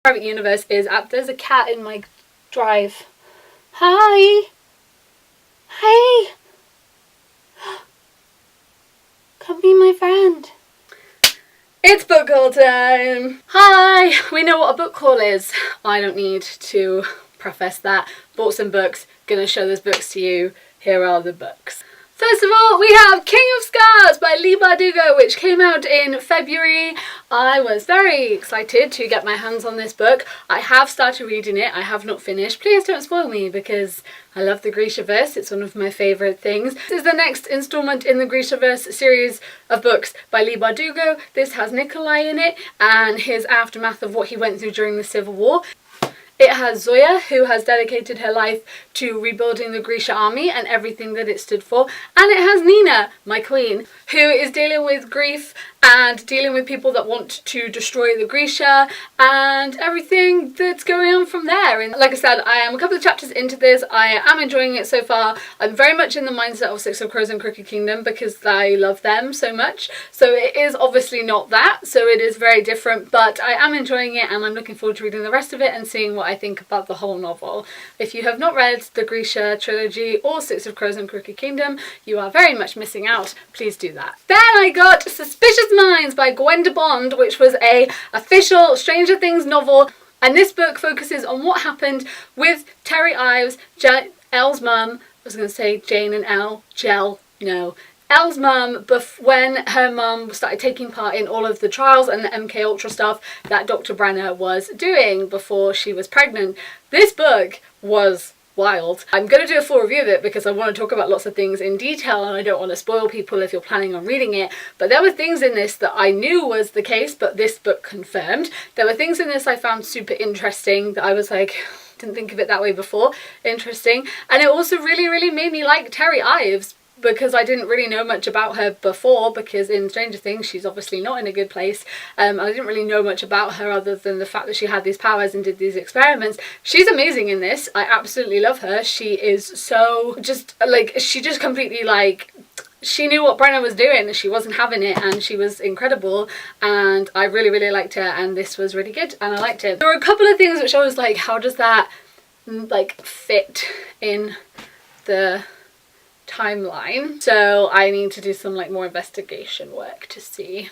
private universe is up. There's a cat in my drive. Hi! Hey! Come be my friend. It's book haul time! Hi! We know what a book haul is. I don't need to preface that. Bought some books, gonna show those books to you. Here are the books. First of all, we have King of Scots by Leigh Bardugo, which came out in February. I was very excited to get my hands on this book. I have started reading it. I have not finished. Please don't spoil me because I love the Grishaverse. It's one of my favourite things. This is the next instalment in the Grishaverse series of books by Leigh Bardugo. This has Nikolai in it and his aftermath of what he went through during the Civil War. It has Zoya, who has dedicated her life to rebuilding the Grisha army and everything that it stood for. And it has Nina, my queen, who is dealing with grief and dealing with people that want to destroy the Grisha and everything that's going on from there. And like I said, I am a couple of chapters into this. I am enjoying it so far. I'm very much in the mindset of Six of Crows and Crooked Kingdom because I love them so much. So it is obviously not that, so it is very different, but I am enjoying it and I'm looking forward to reading the rest of it and seeing what I think about the whole novel. If you have not read the Grisha trilogy or Six of Crows and Crooked Kingdom, you are very much missing out. Please do that. Then I got Suspicious Minds by Gwenda Bond, which was a official Stranger Things novel, and this book focuses on what happened with Terry Ives, Elle's mum. I was going to say Jane and Elle, Jell, no. Elle's mum, when her mum started taking part in all of the trials and the MK Ultra stuff that Dr. Brenner was doing before she was pregnant. This book was wild. I'm going to do a full review of it because I want to talk about lots of things in detail and I don't want to spoil people if you're planning on reading it, but there were things in this that I knew was the case but this book confirmed. There were things in this I found super interesting that I was like, didn't think of it that way before. Interesting. And it also really made me like Terry Ives, because I didn't really know much about her before, because in Stranger Things she's obviously not in a good place. I didn't really know much about her other than the fact that she had these powers and did these experiments. She's amazing in this. I absolutely love her. She is so just like, she just completely like, she knew what Brenner was doing, she wasn't having it, and she was incredible, and I really liked her, and this was really good and I liked it. There were a couple of things which I was like, how does that like fit in the timeline? So I need to do some like more investigation work to see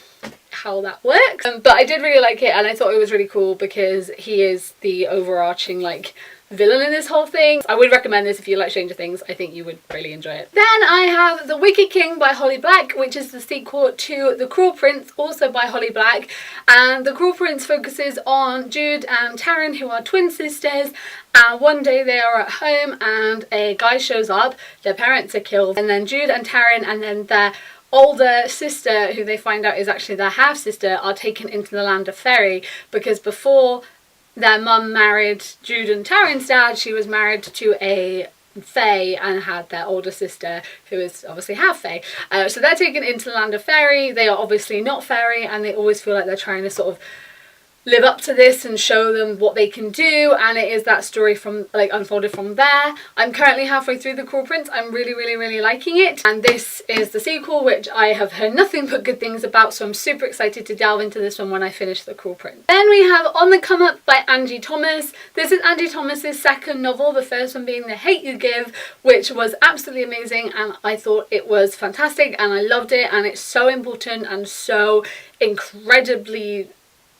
how that works. But I did really like it and I thought it was really cool because he is the overarching like villain in this whole thing. I would recommend this if you like Stranger Things. I think you would really enjoy it. Then I have The Wicked King by Holly Black, which is the sequel to The Cruel Prince, also by Holly Black. And The Cruel Prince focuses on Jude and Taryn, who are twin sisters, and one day they are at home and a guy shows up, their parents are killed, and then Jude and Taryn and then their older sister, who they find out is actually their half-sister, are taken into the land of Fairy, because before their mum married Jude and Taryn's dad, she was married to a Fae and had their older sister who is obviously half Fae. So they're taken into the land of Fairy. They are obviously not Fairy and they always feel like they're trying to sort of live up to this and show them what they can do, and it is that story from like unfolded from there. I'm currently halfway through The Cruel Prince. I'm really liking it, and this is the sequel, which I have heard nothing but good things about, so I'm super excited to delve into this one when I finish The Cruel Prince. Then we have On the Come Up by Angie Thomas. This is Angie Thomas's second novel, the first one being The Hate You Give, which was absolutely amazing and I thought it was fantastic and I loved it, and it's so important and so incredibly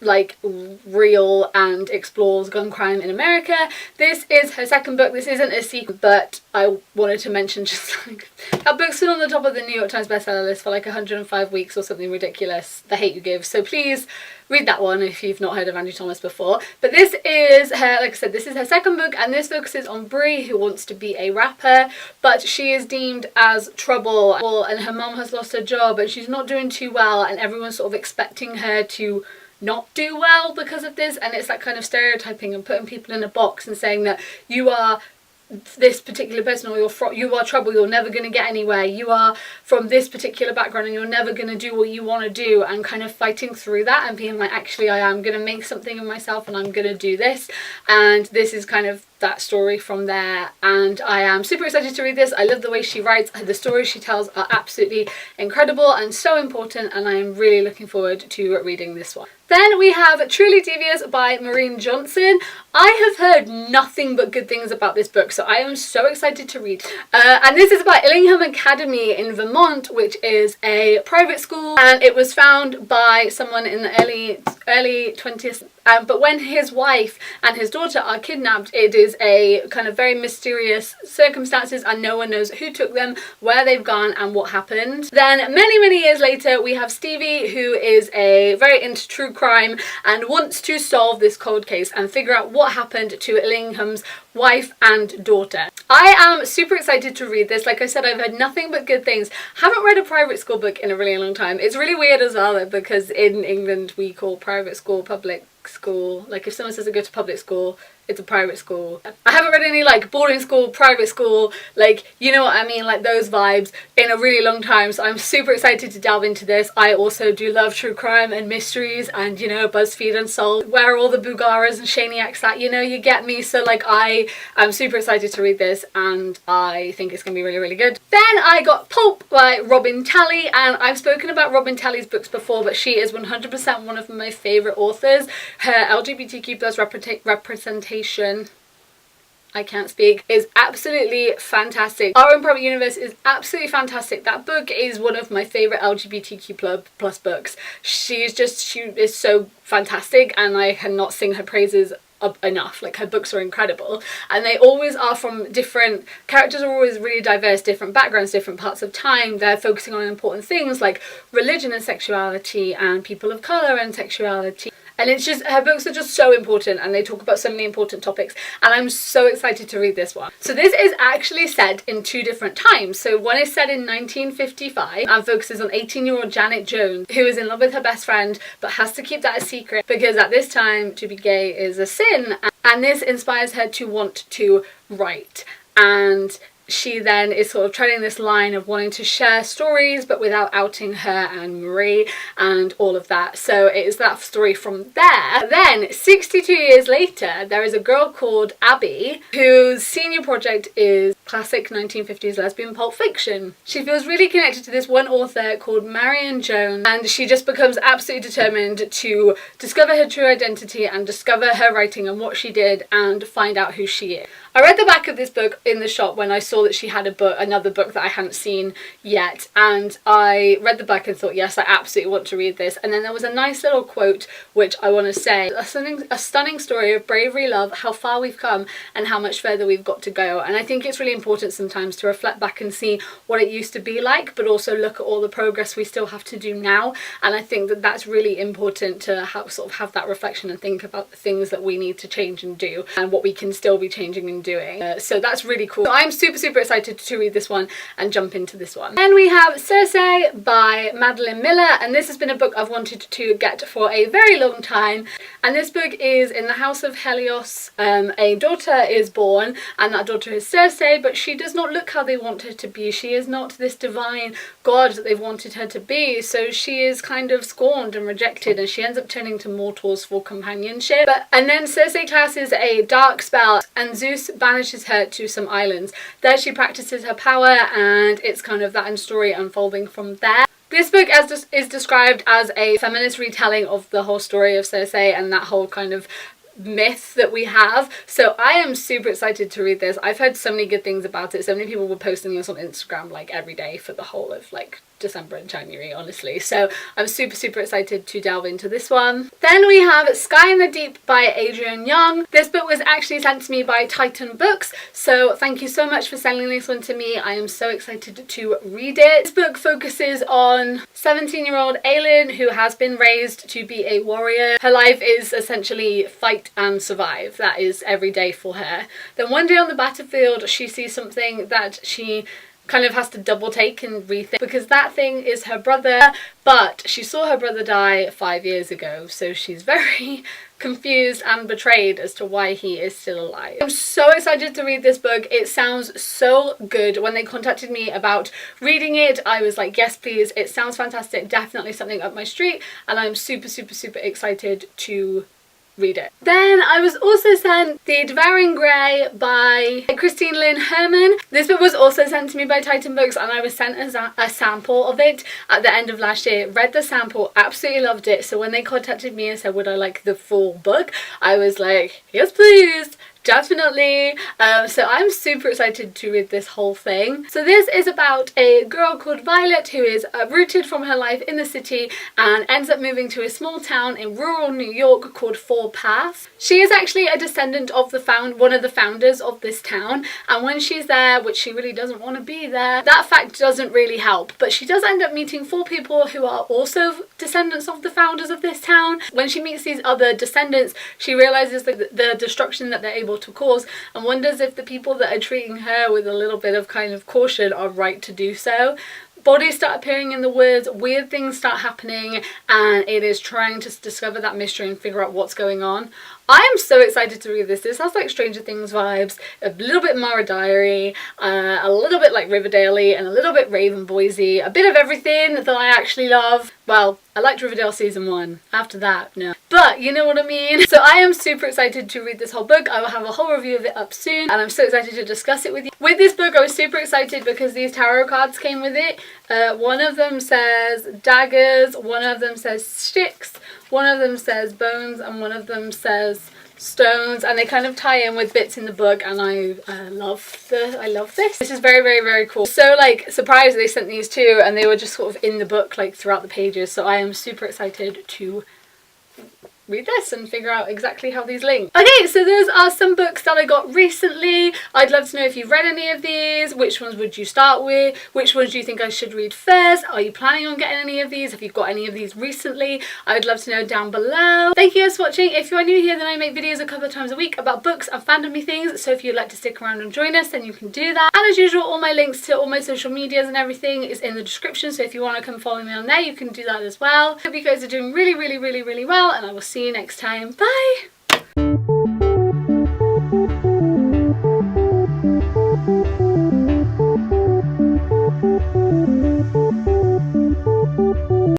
like real and explores gun crime in America. This is her second book. This isn't a sequel, but I wanted to mention just like that book's been on the top of the New York Times bestseller list for like 105 weeks or something ridiculous, The Hate You Give. So please read that one if you've not heard of Angie Thomas before. But this is her, like I said, this is her second book, and this focuses on Brie, who wants to be a rapper, but she is deemed as trouble, and her mum has lost her job and she's not doing too well, and everyone's sort of expecting her to not do well because of this, and it's that kind of stereotyping and putting people in a box and saying that you are this particular person, or you are trouble, you're never going to get anywhere, you are from this particular background and you're never going to do what you want to do, and kind of fighting through that and being like, actually I am going to make something of myself and I'm going to do this. And this is kind of that story from there, and I am super excited to read this. I love the way she writes. The stories she tells are absolutely incredible and so important, and I am really looking forward to reading this one. Then we have Truly Devious by Maureen Johnson. I have heard nothing but good things about this book, so I am so excited to read. And this is about Illingham Academy in Vermont, which is a private school, and it was found by someone in the early 20th. But when his wife and his daughter are kidnapped, it is a kind of very mysterious circumstances, and no one knows who took them, where they've gone, and what happened. Then many years later, we have Stevie, who is very into true crime and wants to solve this cold case and figure out what happened to Illingham's wife and daughter. I am super excited to read this. Like I said, I've heard nothing but good things. Haven't read a private school book in a really long time. It's really weird as well, though, because in England we call private school public school. Like if someone says I go to public school, it's a private school. I haven't read any like boarding school, private school, like, you know what I mean, like those vibes in a really long time, so I'm super excited to delve into this. I also do love true crime and mysteries and, you know, BuzzFeed Unsolved. Where are all the Bugaras and Shaniacs at? You know, you get me. So like I am super excited to read this, and I think it's gonna be really good. Then I got Pulp by Robin Talley, and I've spoken about Robin Talley's books before, but she is 100% one of my favourite authors. Her LGBTQ plus representation, I can't speak, is absolutely fantastic. Our Own Private Universe is absolutely fantastic. That book is one of my favourite LGBTQ plus books. She is so fantastic, and I cannot sing her praises enough. Like, her books are incredible, and they always are from different characters, are always really diverse, different backgrounds, different parts of time. They're focusing on important things like religion and sexuality and people of colour and sexuality. And it's just, her books are just so important, and they talk about so many important topics, and I'm so excited to read this one. So this is actually set in two different times. So one is set in 1955 and focuses on 18-year-old Janet Jones, who is in love with her best friend but has to keep that a secret because at this time to be gay is a sin, and this inspires her to want to write. And she then is sort of treading this line of wanting to share stories but without outing her and Marie and all of that. So it is that story from there. Then 62 years later, there is a girl called Abby whose senior project is classic 1950s lesbian pulp fiction. She feels really connected to this one author called Marion Jones, and she just becomes absolutely determined to discover her true identity and discover her writing and what she did and find out who she is. I read the back of this book in the shop when I saw that she had another book that I hadn't seen yet, and I read the back and thought, yes, I absolutely want to read this. And then there was a nice little quote which I want to say: a stunning story of bravery, love, how far we've come and how much further we've got to go. And I think it's really important sometimes to reflect back and see what it used to be like, but also look at all the progress we still have to do now. And I think that that's really important to have that reflection and think about the things that we need to change and do and what we can still be changing and doing. So that's really cool. So I'm super excited to read this one and jump into this one. Then we have Cersei by Madeline Miller, and this has been a book I've wanted to get for a very long time. And this book is in the house of Helios. A daughter is born, and that daughter is Cersei, but she does not look how they want her to be. She is not this divine god that they've wanted her to be, so she is kind of scorned and rejected, and she ends up turning to mortals for companionship. And then Cersei casts a dark spell, and Zeus banishes her to some islands. There she practices her power, and it's kind of that story unfolding from there. This book is described as a feminist retelling of the whole story of Cersei and that whole kind of myth that we have. So I am super excited to read this. I've heard so many good things about it. So many people were posting this on Instagram like every day for the whole of like December and January, honestly. So I'm super excited to delve into this one. Then we have Sky in the Deep by Adrian Young. This book was actually sent to me by Titan Books, so thank you so much for sending this one to me. I am so excited to read it. This book focuses on 17-year-old Aelin, who has been raised to be a warrior. Her life is essentially fight and survive. That is every day for her. Then one day on the battlefield, she sees something that she kind of has to double take and rethink, because that thing is her brother, but she saw her brother die 5 years ago, so she's very confused and betrayed as to why he is still alive. I'm so excited to read this book. It sounds so good. When they contacted me about reading it, I was like, yes please, it sounds fantastic, definitely something up my street, and I'm super excited to read it. Then I was also sent The Devouring Gray by Christine Lynn Herman. This book was also sent to me by Titan Books, and I was sent a sample of it at the end of last year. Read the sample, absolutely loved it. So when they contacted me and said would I like the full book, I was like, yes please. Definitely. So I'm super excited to read this whole thing. So this is about a girl called Violet who is rooted from her life in the city and ends up moving to a small town in rural New York called Four Paths. She is actually a descendant of one of the founders of this town, and when she's there, which she really doesn't want to be there, that fact doesn't really help. But she does end up meeting 4 people who are also descendants of the founders of this town. When she meets these other descendants, she realizes the destruction that they're able to cause and wonders if the people that are treating her with a little bit of kind of caution are right to do so. Bodies start appearing in the woods, weird things start happening, and it is trying to discover that mystery and figure out what's going on. I am so excited to read this. This has like Stranger Things vibes, a little bit Mara Diary, a little bit like Riverdale-y, and a little bit Raven Boise, a bit of everything that I actually love. Well, I liked Riverdale season 1. After that, no. But you know what I mean? So I am super excited to read this whole book. I will have a whole review of it up soon, and I'm so excited to discuss it with you. With this book, I was super excited because these tarot cards came with it. One of them says daggers, one of them says sticks, one of them says bones, and one of them says stones, and they kind of tie in with bits in the book, and I love this. This is very, very, very cool. So like surprised they sent these too, and they were just sort of in the book like throughout the pages, so I am super excited to read this and figure out exactly how these link. Okay, so those are some books that I got recently. I'd love to know if you've read any of these. Which ones would you start with? Which ones do you think I should read first? Are you planning on getting any of these? Have you got any of these recently? I would love to know down below. Thank you guys for watching. If you are new here, then I make videos a couple of times a week about books and fandom-y things, so if you'd like to stick around and join us, then you can do that. And as usual, all my links to all my social medias and everything is in the description, so if you want to come follow me on there, you can do that as well. Hope you guys are doing really, really, really, really well, and I will see you next time. Bye!